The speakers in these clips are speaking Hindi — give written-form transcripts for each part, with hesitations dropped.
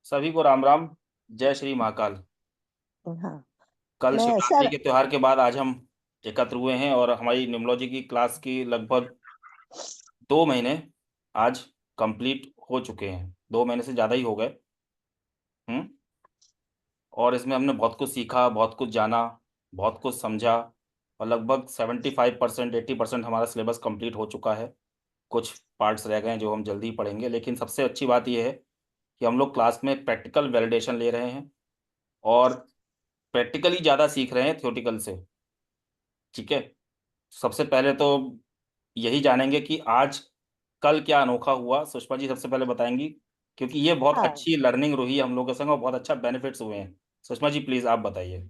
सभी को राम राम। जय श्री महाकाल। हाँ। कल मैं शिवरात्रि सर। के त्योहार के बाद आज हम एकत्र हुए हैं और हमारी न्यूमरोलॉजी की क्लास की लगभग 2 महीने आज कंप्लीट हो चुके हैं। 2 महीने से ज़्यादा ही हो गए। हम्म। और इसमें हमने बहुत कुछ सीखा, बहुत कुछ जाना, बहुत कुछ समझा। और लगभग 75% 80% हमारा सिलेबस कंप्लीट हो चुका है। कुछ पार्ट्स रह गए हैं जो हम जल्दी ही पढ़ेंगे, लेकिन सबसे अच्छी बात यह है कि हम लोग क्लास में प्रैक्टिकल वैलिडेशन ले रहे हैं और प्रैक्टिकली ज़्यादा सीख रहे हैं थ्योरेटिकल से। ठीक है। सबसे पहले तो यही जानेंगे कि आज कल क्या अनोखा हुआ। सुषमा जी सबसे पहले बताएंगी, क्योंकि ये बहुत हाँ। अच्छी लर्निंग रही है हम लोगों के संग और बहुत अच्छा बेनिफिट्स हुए हैं। सुषमा जी प्लीज आप बताइए।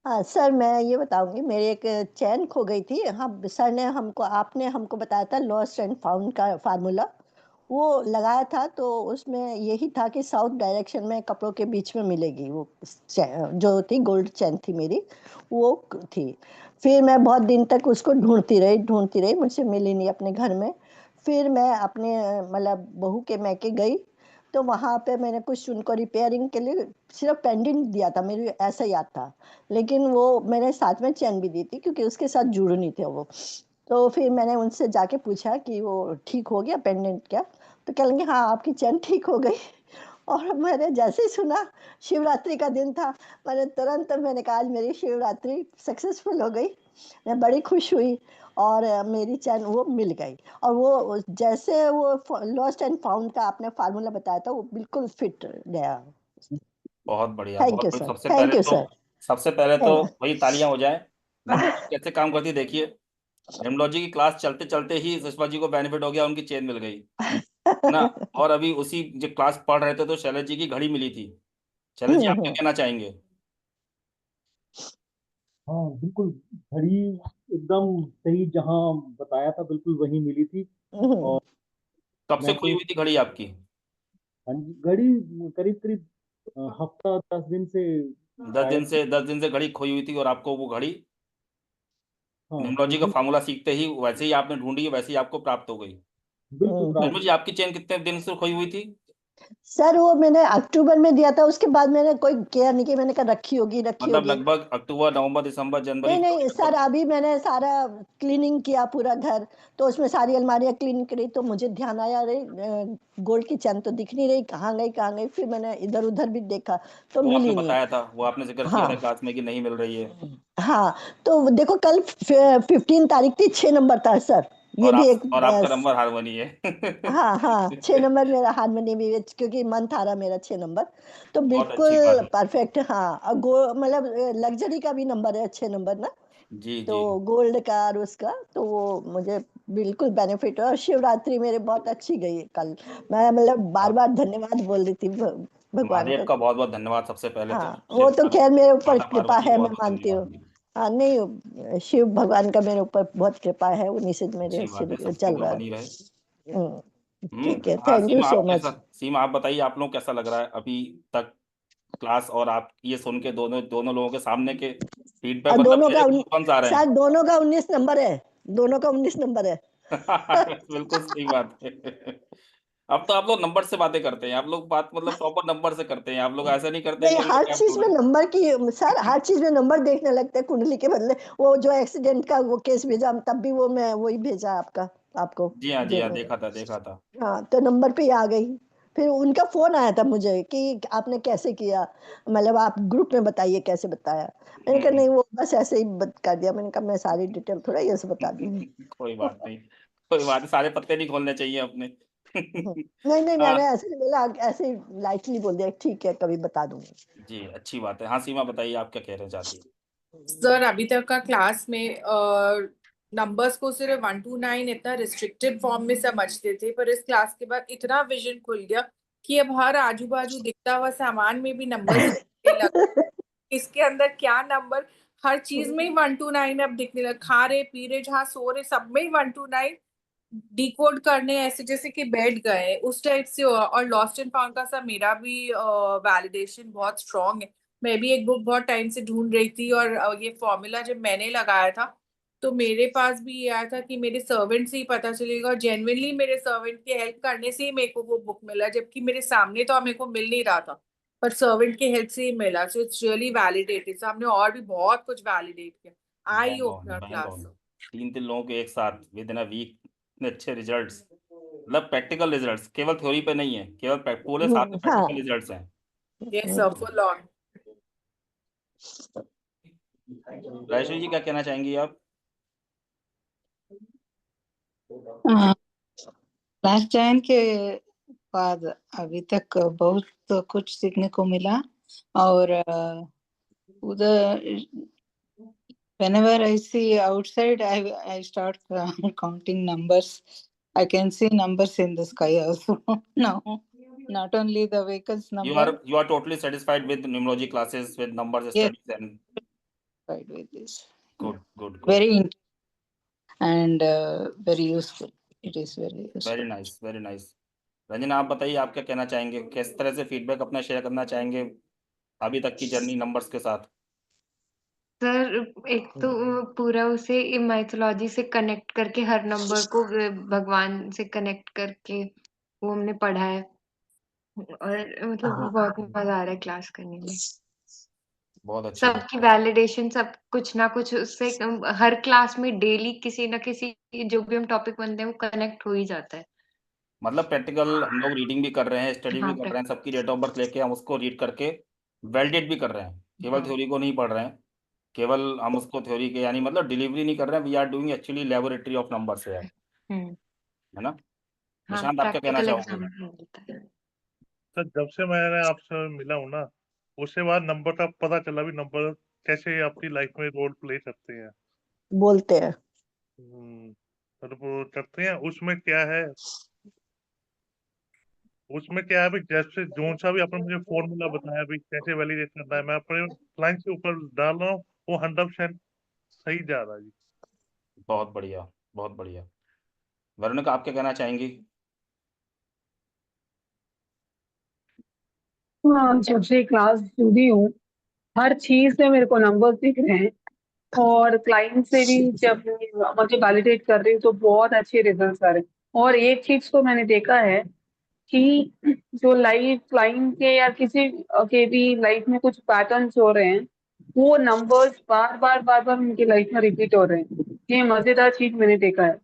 हाँ सर, मैं ये बताऊंगी, मेरी एक चैन खो गई थी। हाँ, सर ने हमको आपने हमको बताया था लॉस्ट एंड फाउंड का फार्मूला। वो लगाया था तो उसमें यही था कि साउथ डायरेक्शन में कपड़ों के बीच में मिलेगी वो जो थी गोल्ड चैन थी मेरी, वो थी। फिर मैं बहुत दिन तक उसको ढूंढती रही, मुझसे मिली नहीं अपने घर में। फिर मैं अपने मतलब बहू के मैके गई, तो वहां पे मैंने कुछ उनको रिपेयरिंग के लिए सिर्फ पेंडेंट दिया था, मेरी ऐसा याद था। लेकिन वो मैंने साथ में चैन भी दी थी क्योंकि उसके साथ जुड़ नहीं थे वो। तो फिर मैंने उनसे जाके पूछा कि वो ठीक हो गया पेंडेंट क्या। तो कह लेंगे हाँ आपकी चैन ठीक हो गई। और मैंने जैसे ही सुना, शिवरात्रि का दिन था, मैंने कहा आज मेरी शिवरात्रि सक्सेसफुल हो गई। मैं बड़ी खुश हुई और मेरी चैन वो मिल गई। और वो जैसे वो लॉस्ट एंड फाउंड का आपने फार्मूला बताया था, वो बिल्कुल फिट गया। बहुत बढ़िया, थैंक बहुत यू बढ़िया। Sir, thank you sir. सबसे पहले तो थैंक वही तालियां हो जाए। न्यूमरोलॉजी कैसे काम करती है देखिए। न्यूमरोलॉजी की क्लास चलते चलते ही सुषमा जी को बेनिफिट हो गया, उनकी चेन मिल गई ना। और अभी उसी जो क्लास पढ़ रहे थे तो शैलज जी की घड़ी मिली थी। शैलज जी आप क्या कहना चाहेंगे। हाँ बिल्कुल। घड़ी एकदम सही जहाँ बताया था बिल्कुल वहीं मिली थी। हम्म। और कब से मैं खोई तो हुई थी घड़ी आपकी। हाँ जी, घड़ी करीब करीब हफ्ता 10 दिन से दस गायब दिन थी। से 10 दिन से घड़ी खोई हुई थी और आपको वो घड़ी हाँ न्यूमरोलॉजी उस का दिन फार्मूला सीखते ही वैसे ही आपने ढूंढी, वैसे ही आपको प्राप्त हो गई। बिल्कुल निर्मल प्राप्त। जी आपकी चेन कितने दिन से खोई हुई थी। सर वो मैंने अक्टूबर में दिया था, उसके बाद मैंने कोई केयर नहीं की, मैंने कहा रखी होगी रखी मतलब होगी। लगभग अक्टूबर नवंबर दिसंबर जनवरी नहीं फरवरी नहीं सर, लगभग। अभी मैंने सारा क्लीनिंग किया पूरा घर, तो उसमें सारी अलमारियां क्लीन करी, तो मुझे ध्यान आया अरे गोल्ड की चैन तो दिख नहीं रही, कहाँ गई कहाँ गई। फिर मैंने इधर उधर भी देखा तो वो आपने मिली नहीं। बताया था, वो आपने जिक्र किया था हाँ। क्लास में कि नहीं मिल रही है। हाँ। तो देखो कल 15 तारीख थी, 6 नंबर था सर। ये भी एक और आपका नंबर हारमोनी है। हाँ हाँ, 6 नंबर मेरा हारमोनी भी है, क्योंकि मंथ आ रहा मेरा 6 नंबर। तो बहुत अच्छी बिल्कुल बात है। परफेक्ट। हाँ, और मतलब लग्जरी का भी नंबर है 6 नंबर ना। जी तो जी। गोल्ड का और उसका तो वो मुझे बिल्कुल बेनिफिट है। और शिवरात्रि मेरे बहुत अच्छी गई कल। मैं मतलब बार आप बार धन्यवाद बोल रही थी भगवान महादेव का। का बहुत बहुत धन्यवाद सबसे पहले तो। हाँ, वो शिव तो खैर मेरे ऊपर माता कृपा पार्वती का है, बहुत मैं बहुत मानती हूँ। धन्यवाद। हाँ नहीं, शिव भगवान का मेरे ऊपर बहुत कृपा है, उन्हीं से मेरे अच्छी बात है, सबके चल ऊपर रहा है। बनी रहे। ठीक है, हाँ थैंक यू सीमा सो आप कैसा, मच। सीमा आप बताइए आप लोग कैसा लग रहा है अभी तक क्लास, और आप ये सुन के दोनों दोनों लोगों के सामने के फीडबैक, और मतलब दोनों कैसे का रिस्पॉन्स आ रहे शायद हैं। दोनों का 19 नंबर है। दोनों का 19 नंबर है। बिल्कुल सही बात है। अब तो आप लोग नंबर से बातें करते हैं, आप लोग बात मतलब प्रॉपर नंबर से करते हैं, आप लोग ऐसा नहीं करते हैं नहीं, कि उनका हर टाइम चीज में थोड़ा। नंबर की। सर हर चीज में नंबर देखने लगते हैं कुंडली के बदले। वो जो एक्सीडेंट का वो केस भेजा, तब भी वो मैं वही भेजा आपका, आपको जी जो। हाँ देखा था देखा था। हाँ, तो नंबर पे ही आ गई। फिर उनका फोन आया था मुझे कि आपने कैसे किया, मतलब आप ग्रुप में बताइए कैसे बताया। मैंने कहा हम्म। नहीं, वो बस ऐसे ही कर दिया। मैंने कहा मैं सारी डिटेल थोड़ा ये से बता दूंगी। कोई बात नहीं, कोई बात नहीं, सारे पत्ते नहीं खोलने चाहिए अपने। नहीं नहीं, हाँ मैंने ऐसे नहीं बोला, ऐसे लाइटली बोल दिया ठीक है कभी बता दूंगी। जी अच्छी बात है। हाँ सीमा बताइए आप क्या कहना चाहती है। सर अभी तक का क्लास में नंबर्स को सिर्फ 1 to 9 इतना रिस्ट्रिक्टेड फॉर्म में समझते थे, पर इस क्लास के बाद इतना विजन खुल गया कि अब हर आजू बाजू दिखता हुआ सामान में भी नंबर्स दिखने लग, इसके अंदर क्या नंबर, हर चीज में ही 1 to 9 अब दिखने लगा। खा रहे पी रहे जहाँ सो रहे सब में ही 1 to 9 डिकोड करने, ऐसे जैसे कि बैठ गए उस टाइप से हुआ। और लॉस्ट एंड फाउंड का सब मेरा भी वैलिडेशन बहुत स्ट्रांग है। मैं भी एक बुक बहुत टाइम से ढूंढ रही थी और ये फॉर्मूला जब मैंने लगाया था तो मेरे पास भी ये आया था कि मेरे सर्वेंट से ही पता चलेगा, और जेन्युइनली मेरे सर्वेंट की हेल्प करने से ही मेरे को वो बुक मिला, जबकि मेरे सामने तो मेरे को मिल नहीं रहा था, पर सर्वेंट की हेल्प से ही मिला। So it's really validated. So हमने और भी बहुत कुछ वैलिडेट किया। I bang on opener bang class. On. 3 लोगों के एक साथ विद इन अ वीक इतने अच्छे रिजल्ट्स, मतलब प्रैक्टिकल रिजल्ट्स, केवल थ्योरी पे नहीं है, केवल पूरे साल में प्रैक्टिकल हाँ। रिजल्ट्स हैं। Yes sir, full on. Rajeshwari ji क्या कहना चाहेंगी आप? क्लास 10 के बाद अभी तक बहुत कुछ सीखने को मिला, और उधर whenever I see outside, I start counting numbers. I can see numbers in the sky also now, not only the vehicles number. You are totally satisfied with numerology classes, with numbers Yes, studies, and satisfied with this. good. Very interesting and very useful. It is very very useful. Nice very nice. Ranjana आप बताइए, आप क्या कहना चाहेंगे, किस तरह से फीडबैक अपना शेयर करना चाहेंगे अभी तक की जर्नी नंबर्स के साथ? सर, एक तो पूरा उसे माइथोलॉजी से कनेक्ट करके हर नंबर को भगवान से कनेक्ट करके वो हमने पढ़ा है, और मतलब बहुत मजा आ रहा है क्लास करने में। बहुत अच्छी बात सबकी है। वैलिडेशन, सब कुछ ना कुछ उससे हर क्लास में डेली किसी ना किसी जो भी हम टॉपिक बनते हैं वो कनेक्ट हो ही जाता है। मतलब प्रैक्टिकल हम लोग रीडिंग भी कर रहे हैं, स्टडी भी हाँ, कर रहे हैं, सबकी डेट ऑफ बर्थ लेके हम उसको रीड करके वैलिडेट भी कर रहे हैं, केवल हाँ। थ्योरी को नहीं पढ़ रहे हैं, केवल हम उसको थ्योरी के यानी मतलब डिलीवरी नहीं कर रहे हैं, we are doing actually laboratory of numbers है ना? हाँ, निशांत आप क्या कहना प्रैक्टिकल चाहोगे? एग्जाम होता है। सर, जब से मैंने आपसे मिला हूँ ना, उसके बाद नंबर का पता चला भी नंबर कैसे अपनी लाइफ में रोल प्ले करते हैं। बोलते हैं। मतलब वो करते हैं, उसमें क्या है भी, जैसे जोन सा भी आपने मुझे फॉर्मूला बताया भी कैसे वैलिडेट करना है, मैं अपने क्लाइंट के ऊपर डाल रहा हूँ, वो 100% सही जा रहा है जी। बहुत बढ़िया बहुत बढ़िया। वरुणिका आप क्या कहना चाहेंगी? हाँ, जब से क्लास जुड़ी हूँ हर चीज में मेरे को नंबर्स दिख रहे हैं, और क्लाइंट से भी जब मुझे वैलिडेट कर रही हूँ तो बहुत अच्छे रिजल्ट्स आ रहे हैं। और एक चीज तो मैंने देखा है कि जो लाइफ क्लाइंट के या किसी के भी लाइफ में कुछ पैटर्न्स हो रहे हैं, वो नंबर्स बार बार उनकी लाइफ में रिपीट हो रहे हैं। ये मजेदार चीज मैंने देखा है।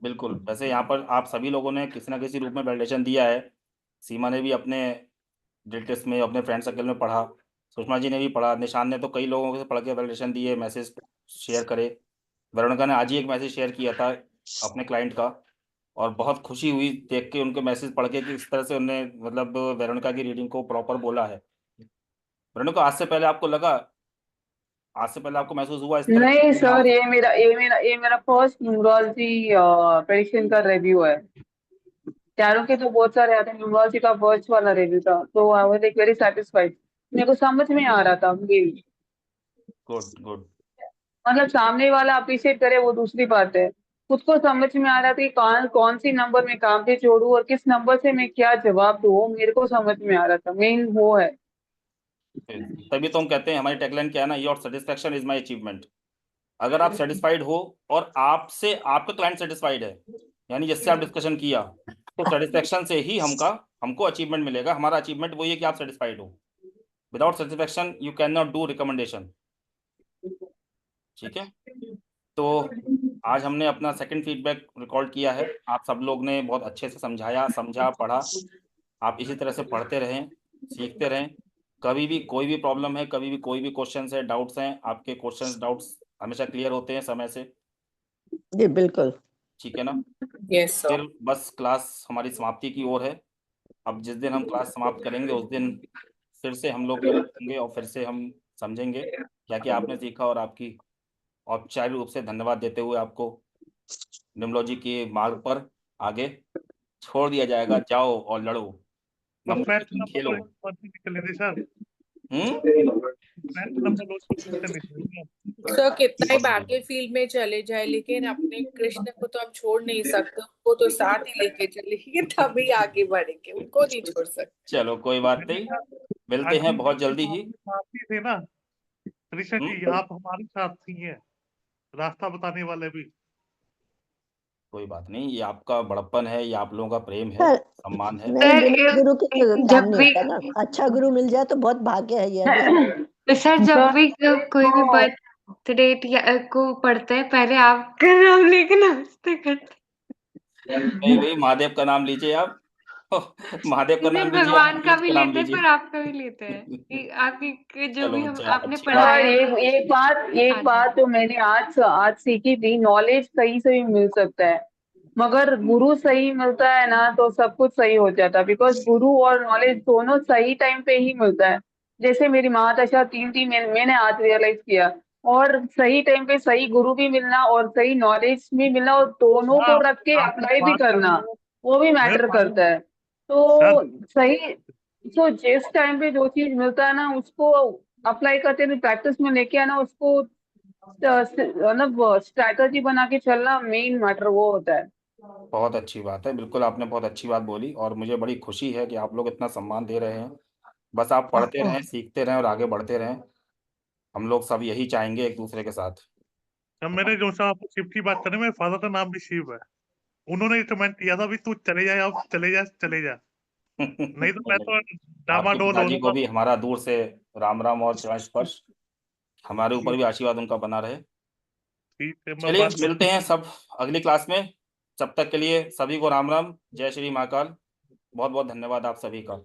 बिल्कुल, वैसे यहाँ पर आप सभी लोगों ने किसी ना किसी रूप में वैलिडेशन दिया है। सीमा ने भी अपने रिलेटिव्स में, अपने फ्रेंड सर्कल में पढ़ा, सुषमा जी ने भी पढ़ा, निशान ने तो कई लोगों से पढ़ के वैलिडेशन दिए, मैसेज शेयर करे। वरुणिका ने आज ही एक मैसेज शेयर किया था अपने क्लाइंट का, और बहुत खुशी हुई देख के उनके मैसेज पढ़ के कि इस तरह से उन्होंने मतलब वरुणिका की रीडिंग को प्रॉपर बोला है। वरुणिका आज से पहले आपको महसूस हुआ इस तरह नहीं से? सर, ये मेरा फर्स्ट न्यूमरोलॉजी प्रेडिक्शन का रिव्यू है। टैरो के तो बहुत सारे आते हैं, न्यूमरोलॉजी का फर्स्ट वाला रिव्यू था, तो I was like very satisfied. मेरे को समझ में आ रहा था मेरी, गुड। मतलब सामने वाला अप्रिशिएट करे वो दूसरी बात है, खुद को समझ में आ रहा था कि कौन सी नंबर में काम पे जोड़ू और किस नंबर से मैं क्या जवाब दूँ, वो मेरे को समझ में आ रहा था। मेन वो है। तभी तो हम कहते हैं, हमारी टैगलाइन क्या है ना, your satisfaction is my achievement. अगर आप सेटिस्फाइड हो और आपसे आपका क्लाइंट सेटिस्फाइड है, यानी जिससे आप डिस्कशन किया, तो सेटिस्फैक्शन से ही हमको अचीवमेंट मिलेगा। हमारा अचीवमेंट वही है कि आप सेटिस्फाइड हो। Without satisfaction you can not do recommendation. ठीक है, तो आज हमने अपना सेकंड फीडबैक रिकॉर्ड किया है। आप सब लोग ने बहुत अच्छे से समझा पढ़ा। आप इसी तरह से पढ़ते रहें, सीखते रहें। कभी भी कोई भी प्रॉब्लम है, कभी भी कोई भी क्वेश्चंस है, डाउट्स हैं, आपके क्वेश्चंस डाउट्स हमेशा क्लियर होते हैं समय से। जी बिल्कुल। ठीक है ना? Yes sir. फिर बस क्लास हमारी समाप्ति की ओर है। अब जिस दिन हम क्लास समाप्त करेंगे उस दिन फिर से हम लोग होंगे और फिर से हम समझेंगे क्या क्या आपने सीखा, और आपकी औपचारिक रूप से धन्यवाद देते हुए आपको न्यूमरोलॉजी के मार्ग पर आगे छोड़ दिया जाएगा। जाओ और लड़ो, अब फ्रेंच खेलो। नंबर निकले थे सर, हम्म। फ्रेंच नंबर निकले। सर कितना ही बैटल फील्ड में चले जाए, लेकिन अपने कृष्ण को तो हम छोड़ नहीं सकते, उनको तो साथ ही लेके चलेंगे, तभी आगे बढ़ेंगे, उनको नहीं छोड़ सकते। चलो कोई बात नहीं, मिलते हैं बहुत जल्दी ही। साथी थे ना कृष्ण जी, हम्म? आप हमारे साथी हैं, रास्ता बताने वाले भी। कोई बात नहीं, ये आपका बड़प्पन है, ये आप लोगों का प्रेम है, सर सम्मान है। नहीं, बिना गुरु के तो काम जब नहीं भी होता ना। अच्छा गुरु मिल जाए तो बहुत भाग्य है ये अभी। सर जब सर भी कोई भी तो बर्थडे को पढ़ते हैं पहले आपका नाम लेके नमस्ते करते भाई महादेव का नाम लीजिए आप। महादेव का नहीं नाम लीजिए, भगवान का गणेश भी का नाम लेते हैं लीजिए। पर आपका भी लेते हैं कि आपकी जो चलो भी हम अच्छा, आपने अच्छी बात। सर पढ़ाया एक हाँ जी बात तो मैंने आज सीखी थी, नॉलेज कहीं से भी मिल सकता है मगर गुरु सही मिलता है ना तो सब कुछ सही हो जाता है। बिकॉज गुरु और नॉलेज दोनों सही टाइम पे ही मिलता है। जैसे मेरी महादशा 3 थी, मैंने आज रियलाइज किया। और सही टाइम पे सही गुरु भी मिलना और सही नॉलेज भी मिलना और दोनों हाँ, को रख के आपकी अप्लाई भी बात करना, वो भी मैं मैटर करता है। सर तो सही, तो जिस टाइम पे जो चीज मिलता है ना उसको अप्लाई करते हैं, प्रैक्टिस में लेके आना उसको, मतलब स्ट्रैटेजी बना के चलना, मेन मैटर वो होता है। बहुत अच्छी बात है, बिल्कुल आपने बहुत अच्छी बात बोली और मुझे बड़ी खुशी है कि आप लोग इतना सम्मान दे रहे हैं। बस आप पढ़ते रहें, सीखते रहें और आगे बढ़ते रहें। हम लोग सब यही चाहेंगे एक दूसरे के साथ। जब मैंने जो सा आपको शिव की बात करें, मेरे फादर का नाम भी शिव है। उन्होंने रिकमेंड किया था भी तू चले जाए, अब चले जा चले जा, नहीं तो मैं तो आपके डामाडोल हो पिताजी को जाऊंगा। भी हमारा दूर से राम राम और चरण स्पर्श। हमारे ऊपर भी आशीर्वाद उनका बना रहे। ठीक है, मैं चलिए बात मिलते हैं सब अगली क्लास में। तब तक के लिए सभी को राम राम, जय श्री महाकाल। बहुत बहुत धन्यवाद आप सभी का।